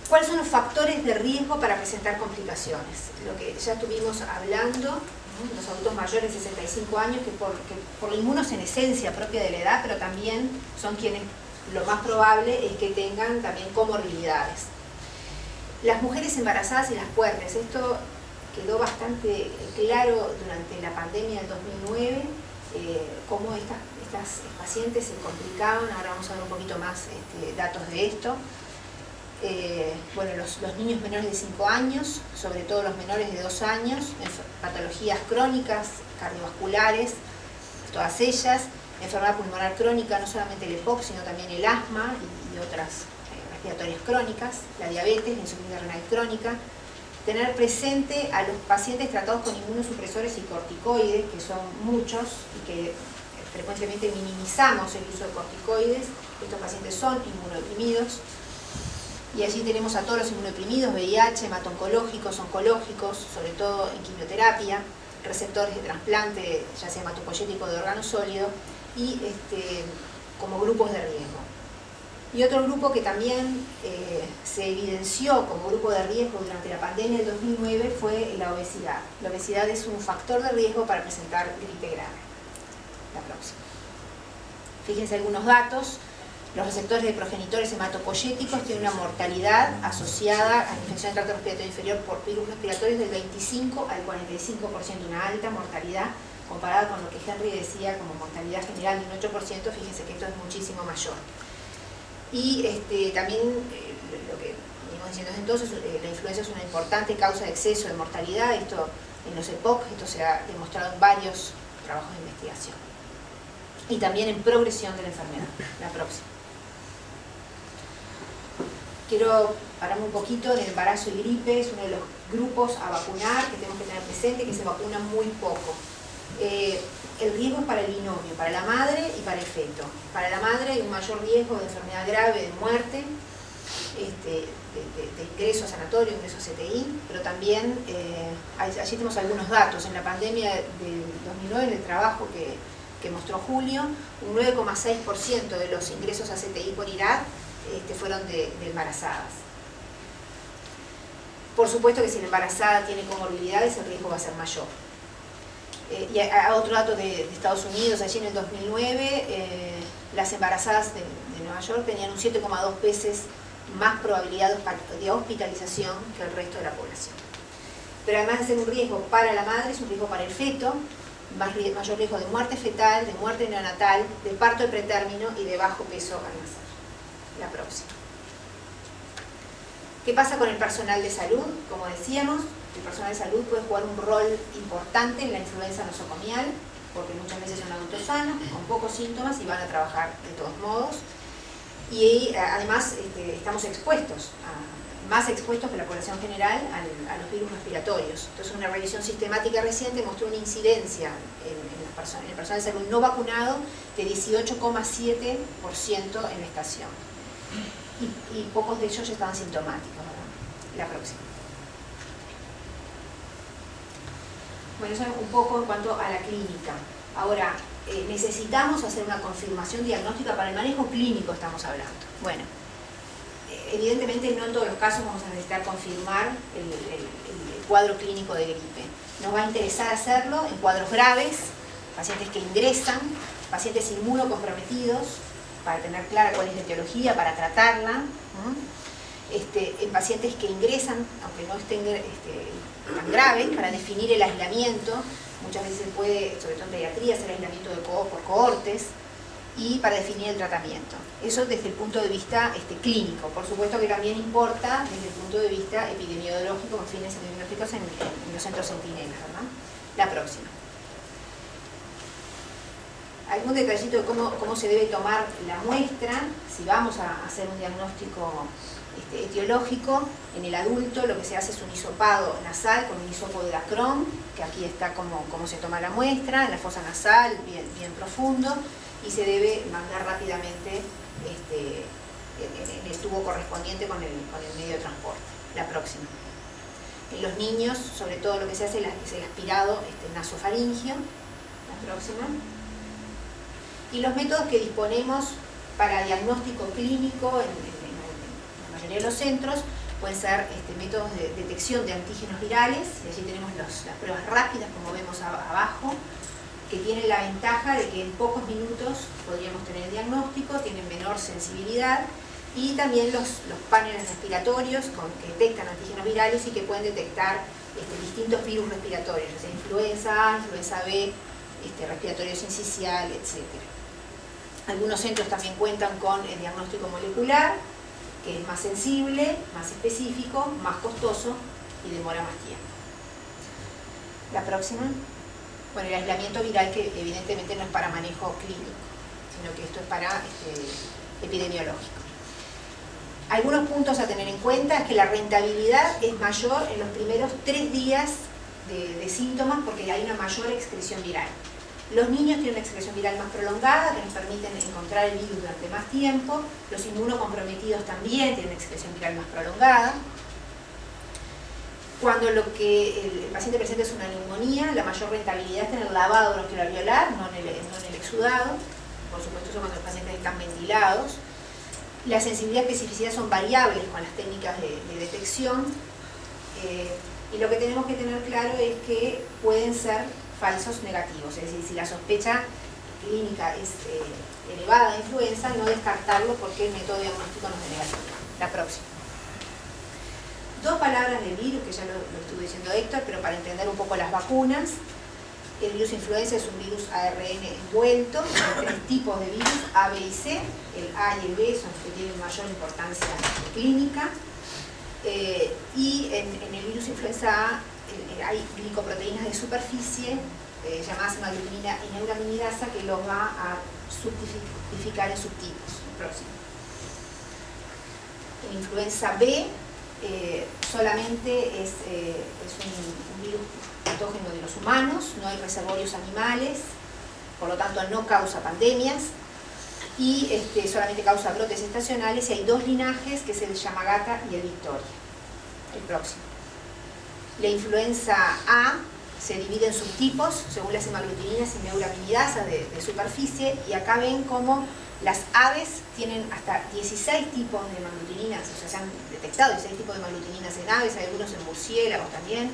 ¿Cuáles son los factores de riesgo para presentar complicaciones? Lo que ya estuvimos hablando, ¿no? Los adultos mayores de 65 años, que por la inmunosenescencia propia de la edad, pero también son quienes lo más probable es que tengan también comorbilidades. Las mujeres embarazadas y las puérperas, esto quedó bastante claro durante la pandemia del 2009, cómo estas pacientes se complicaban. Ahora vamos a ver un poquito más datos de esto. Bueno, los niños menores de 5 años, sobre todo los menores de 2 años, patologías crónicas, cardiovasculares, todas ellas, enfermedad pulmonar crónica, no solamente el EPOC, sino también el asma y otras respiratorias crónicas, la diabetes, la insuficiencia renal crónica. Tener presente a los pacientes tratados con inmunosupresores y corticoides, que son muchos y que frecuentemente minimizamos el uso de corticoides. Estos pacientes son inmunodeprimidos. Y allí tenemos a todos los inmunodeprimidos, VIH, hemato-oncológicos, oncológicos, sobre todo en quimioterapia, receptores de trasplante, ya sea hematopoyético de órgano sólido, y como grupos de riesgo. Y otro grupo que también se evidenció como grupo de riesgo durante la pandemia del 2009 fue la obesidad. La obesidad es un factor de riesgo para presentar gripe grave. La próxima. Fíjense algunos datos. Los receptores de progenitores hematopoyéticos tienen una mortalidad asociada a la infección del tracto respiratorio inferior por virus respiratorios del 25 al 45%, una alta mortalidad comparada con lo que Henry decía como mortalidad general de un 8%. Fíjense que esto es muchísimo mayor. Y también lo que venimos diciendo desde entonces, la influenza es una importante causa de exceso de mortalidad. Esto en los EPOC, esto se ha demostrado en varios trabajos de investigación. Y también en progresión de la enfermedad. La próxima. Quiero pararme un poquito en el embarazo y gripe. Es uno de los grupos a vacunar que tenemos que tener presente, que se vacuna muy poco. El riesgo es para el binomio, para la madre y para el feto. Para la madre hay un mayor riesgo de enfermedad grave, de muerte, de ingreso a sanatorio, ingreso a CTI, pero también allí tenemos algunos datos. En la pandemia del 2009, en el trabajo que mostró Julio, un 9,6% de los ingresos a CTI por IRAD fueron de embarazadas. Por supuesto que si la embarazada tiene comorbilidades, el riesgo va a ser mayor. Y otro dato de Estados Unidos, allí en el 2009, las embarazadas de Nueva York tenían un 7,2 veces más probabilidad de hospitalización que el resto de la población. Pero además de ser un riesgo para la madre, es un riesgo para el feto, mayor riesgo de muerte fetal, de muerte neonatal, de parto de pretérmino y de bajo peso al nacer. La próxima. ¿Qué pasa con el personal de salud? Como decíamos, el personal de salud puede jugar un rol importante en la influenza nosocomial, porque muchas veces son adultos sanos, con pocos síntomas y van a trabajar de todos modos. Y además estamos expuestos, más expuestos que la población general a los virus respiratorios. Entonces una revisión sistemática reciente mostró una incidencia en el personal de salud no vacunado de 18,7% en la estación. Y pocos de ellos ya estaban sintomáticos, ¿verdad? La próxima. Bueno, eso es un poco en cuanto a la clínica. Ahora, necesitamos hacer una confirmación diagnóstica para el manejo clínico, estamos hablando. Bueno, evidentemente no en todos los casos vamos a necesitar confirmar el cuadro clínico de gripe. Nos va a interesar hacerlo en cuadros graves, pacientes que ingresan, pacientes inmunocomprometidos, para tener clara cuál es la etiología, para tratarla, en pacientes que ingresan, aunque no estén tan graves, para definir el aislamiento. Muchas veces se puede, sobre todo en pediatría, hacer aislamiento por cohortes, y para definir el tratamiento. Eso desde el punto de vista clínico. Por supuesto que también importa desde el punto de vista epidemiológico, con fines epidemiológicos en los centros centinelas, ¿verdad? La próxima. algún detallito de cómo se debe tomar la muestra, si vamos a hacer un diagnóstico etiológico. En el adulto lo que se hace es un hisopado nasal con un hisopo de Dacron, que aquí está cómo se toma la muestra, en la fosa nasal, bien profundo, y se debe mandar rápidamente en el tubo correspondiente con el medio de transporte. La próxima. En los niños, sobre todo lo que se hace es el aspirado nasofaringio. La próxima. Y los métodos que disponemos para diagnóstico clínico en la mayoría de los centros pueden ser métodos de detección de antígenos virales, y allí tenemos las pruebas rápidas, como vemos abajo, que tienen la ventaja de que en pocos minutos podríamos tener el diagnóstico, tienen menor sensibilidad, y también los paneles respiratorios que detectan antígenos virales y que pueden detectar distintos virus respiratorios, ya sea influenza A, influenza B, respiratorio sincicial, etc. Algunos centros también cuentan con el diagnóstico molecular, que es más sensible, más específico, más costoso y demora más tiempo. La próxima. Bueno, el aislamiento viral, que evidentemente no es para manejo clínico, sino que esto es para epidemiológico. Algunos puntos a tener en cuenta es que la rentabilidad es mayor en los primeros 3 días de síntomas, porque hay una mayor excreción viral. Los niños tienen una excreción viral más prolongada, que nos permiten encontrar el virus durante más tiempo. Los inmunocomprometidos también tienen una excreción viral más prolongada. Cuando lo que el paciente presenta es una neumonía, la mayor rentabilidad está en el lavado bronquiolabiolar, no en el exudado. Por supuesto, eso cuando los pacientes están ventilados. La sensibilidad y especificidad son variables con las técnicas de detección. Y lo que tenemos que tener claro es que pueden ser falsos negativos, es decir, si la sospecha clínica es elevada de influenza, no descartarlo porque el método diagnóstico no es negativo. La próxima. 2 palabras del virus, que ya lo estuvo diciendo Héctor, pero para entender un poco las vacunas. El virus influenza es un virus ARN envuelto, hay 3 tipos de virus, A, B y C. El A y el B son los que tienen mayor importancia clínica. Y en el virus influenza A hay glicoproteínas de superficie llamadas hemaglutinina y neuraminidasa, que los va a subtipificar en subtipos. Próximo. En influenza B solamente es un virus patógeno de los humanos, no hay reservorios animales, por lo tanto no causa pandemias, y solamente causa brotes estacionales, y hay 2 linajes, que es el Yamagata y el Victoria. El próximo. La influenza A se divide en subtipos según las hemaglutininas y neuraminidasas de superficie, y acá ven cómo las aves tienen hasta 16 tipos de hemaglutininas, o sea, se han detectado 16 tipos de hemaglutininas en aves, hay algunos en murciélagos también.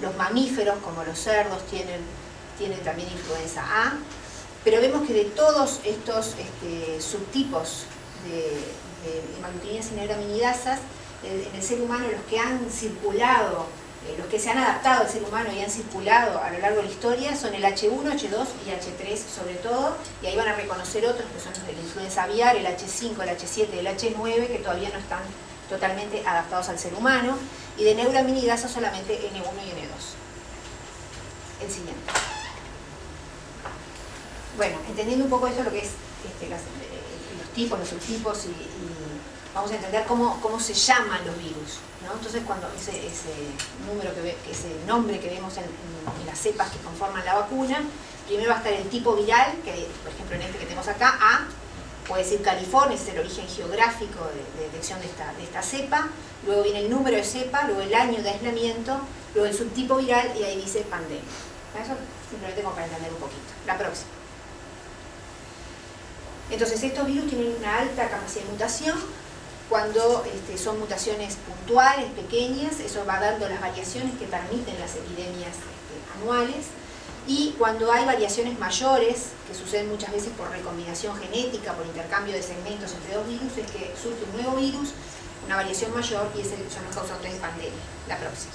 Los mamíferos, como los cerdos, tienen también influenza A, pero vemos que de todos estos subtipos de hemaglutininas y neuraminidasas, en el ser humano, los que han circulado, los que se han adaptado al ser humano y han circulado a lo largo de la historia, son el H1, H2 y H3 sobre todo, y ahí van a reconocer otros que son los de la influenza aviar, el H5, el H7 y el H9, que todavía no están totalmente adaptados al ser humano, y de neuraminidasa solamente N1 y N2. El siguiente. Bueno, entendiendo un poco eso, lo que es los tipos, los subtipos, y vamos a entender cómo se llaman los virus, ¿no? Entonces, cuando ese nombre que vemos en las cepas que conforman la vacuna, primero va a estar el tipo viral, que por ejemplo en este que tenemos acá, A, puede decir California, es el origen geográfico de detección de esta cepa, luego viene el número de cepa, luego el año de aislamiento, luego el subtipo viral, y ahí dice pandemia. Eso simplemente como para entender un poquito. La próxima. Entonces, estos virus tienen una alta capacidad de mutación. Cuando son mutaciones puntuales, pequeñas, eso va dando las variaciones que permiten las epidemias anuales. Y cuando hay variaciones mayores, que suceden muchas veces por recombinación genética, por intercambio de segmentos entre 2 virus, es que surge un nuevo virus, una variación mayor, y son los causantes de pandemia. La próxima.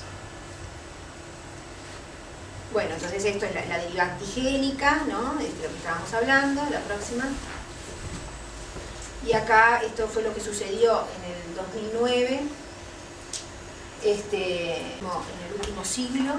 Bueno, entonces esto es la deriva antigénica, ¿no? De lo que estábamos hablando. La próxima. Y acá esto fue lo que sucedió en el 2009, en el último siglo,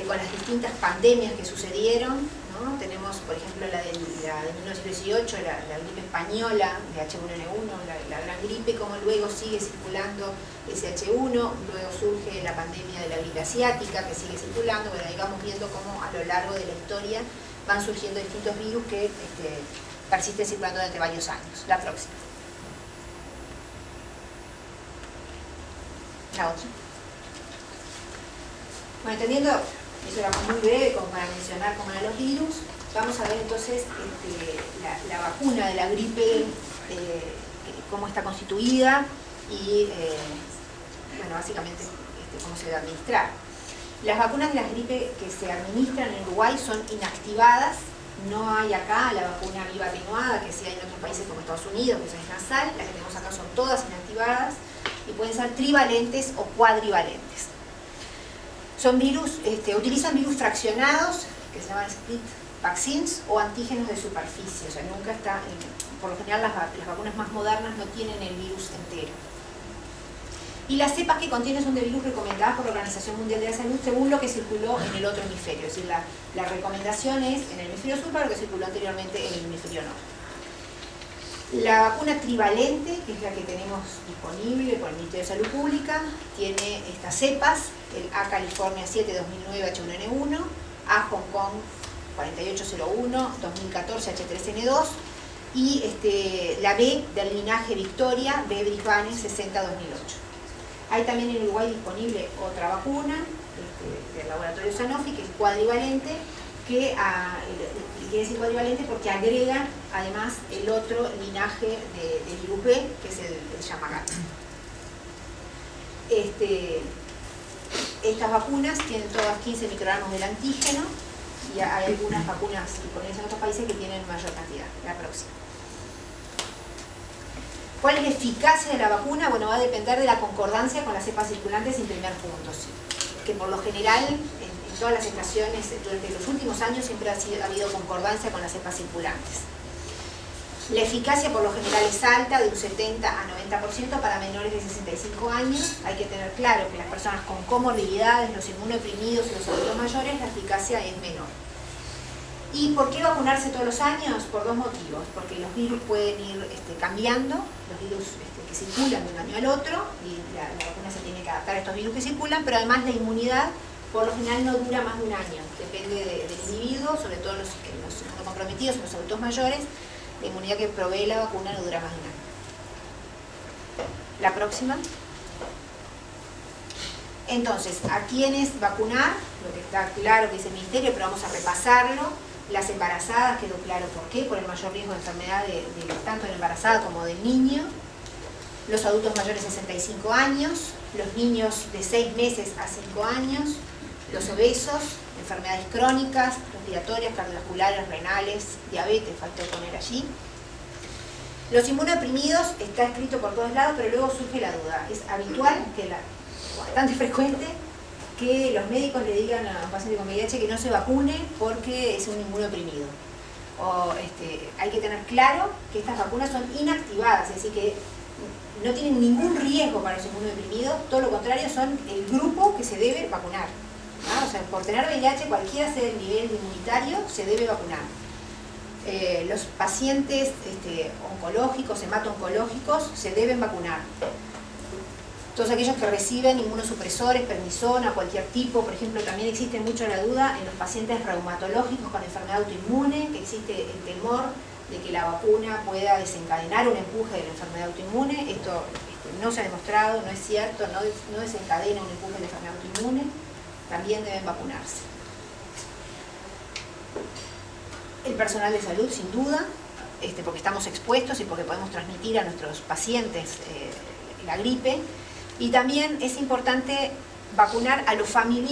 con las distintas pandemias que sucedieron, ¿no? Tenemos, por ejemplo, la de 1918, la gripe española, de H1N1, la gran gripe, como luego sigue circulando ese H1, luego surge la pandemia de la gripe asiática, que sigue circulando. Bueno, ahí vamos viendo cómo a lo largo de la historia van surgiendo distintos virus que persisten circulando durante varios años. La próxima. La otra. Bueno, entendiendo, eso era muy breve como para mencionar cómo eran los virus, vamos a ver entonces la vacuna de la gripe, cómo está constituida y, bueno, básicamente cómo se debe administrar. Las vacunas de la gripe que se administran en Uruguay son inactivadas. No hay acá la vacuna viva atenuada que sí hay en otros países como Estados Unidos, que es nasal. Las que tenemos acá son todas inactivadas y pueden ser trivalentes o cuadrivalentes. Son virus, utilizan virus fraccionados, que se llaman split vaccines, o antígenos de superficie. O sea, nunca está, por lo general las vacunas más modernas no tienen el virus entero. Y las cepas que contienen son de virus recomendadas por la Organización Mundial de la Salud según lo que circuló en el otro hemisferio. Es decir, la recomendación es en el hemisferio sur para lo que circuló anteriormente en el hemisferio norte. La vacuna trivalente, que es la que tenemos disponible por el Ministerio de Salud Pública, tiene estas cepas: el A California 7 2009 H1N1, A Hong Kong 4801 2014 H3N2 y la B del linaje Victoria, B Brisbane 60 2008. Hay también en Uruguay disponible otra vacuna del laboratorio Sanofi, que es cuadrivalente, que quiere decir cuadrivalente porque agrega además el otro linaje de virus B, que es el Yamagata. Estas vacunas tienen todas 15 microgramos del antígeno y hay algunas vacunas disponibles en otros países que tienen mayor cantidad. La próxima. ¿Cuál es la eficacia de la vacuna? Bueno, va a depender de la concordancia con las cepas circulantes en primer punto, ¿sí? Que por lo general en todas las estaciones durante los últimos años siempre ha habido concordancia con las cepas circulantes. La eficacia por lo general es alta, de un 70 a 90% para menores de 65 años. Hay que tener claro que las personas con comorbilidades, los inmunodeprimidos y los adultos mayores, la eficacia es menor. ¿Y por qué vacunarse todos los años? Por dos motivos. Porque los virus pueden ir cambiando, los virus que circulan de un año al otro, y la vacuna se tiene que adaptar a estos virus que circulan, pero además la inmunidad por lo general no dura más de un año. Depende del individuo, sobre todo los inmunocomprometidos y los adultos mayores, la inmunidad que provee la vacuna no dura más de un año. La próxima. Entonces, ¿a quiénes vacunar? Lo que está claro que dice el Ministerio, pero vamos a repasarlo. Las embarazadas, quedó claro por qué, por el mayor riesgo de enfermedad tanto de la embarazada como del niño. Los adultos mayores de 65 años, los niños de 6 meses a 5 años, los obesos, enfermedades crónicas, respiratorias, cardiovasculares, renales, diabetes, faltó poner allí. Los inmunodeprimidos está escrito por todos lados, pero luego surge la duda. Es habitual, bastante frecuente, que los médicos le digan a un paciente con VIH que no se vacune porque es un inmunodeprimido. Hay que tener claro que estas vacunas son inactivadas, es decir, que no tienen ningún riesgo para los inmunodeprimidos, todo lo contrario, son el grupo que se debe vacunar. ¿No? O sea, por tener VIH, cualquiera sea el nivel inmunitario, se debe vacunar. Los pacientes oncológicos, hemato-oncológicos, se deben vacunar. Todos aquellos que reciben inmunosupresores, prednisona, cualquier tipo, por ejemplo, también existe mucho la duda en los pacientes reumatológicos con enfermedad autoinmune, que existe el temor de que la vacuna pueda desencadenar un empuje de la enfermedad autoinmune. Esto no se ha demostrado, no es cierto, no desencadena un empuje de la enfermedad autoinmune. También deben vacunarse. El personal de salud, sin duda, porque estamos expuestos y porque podemos transmitir a nuestros pacientes la gripe. Y también es importante vacunar a los familiares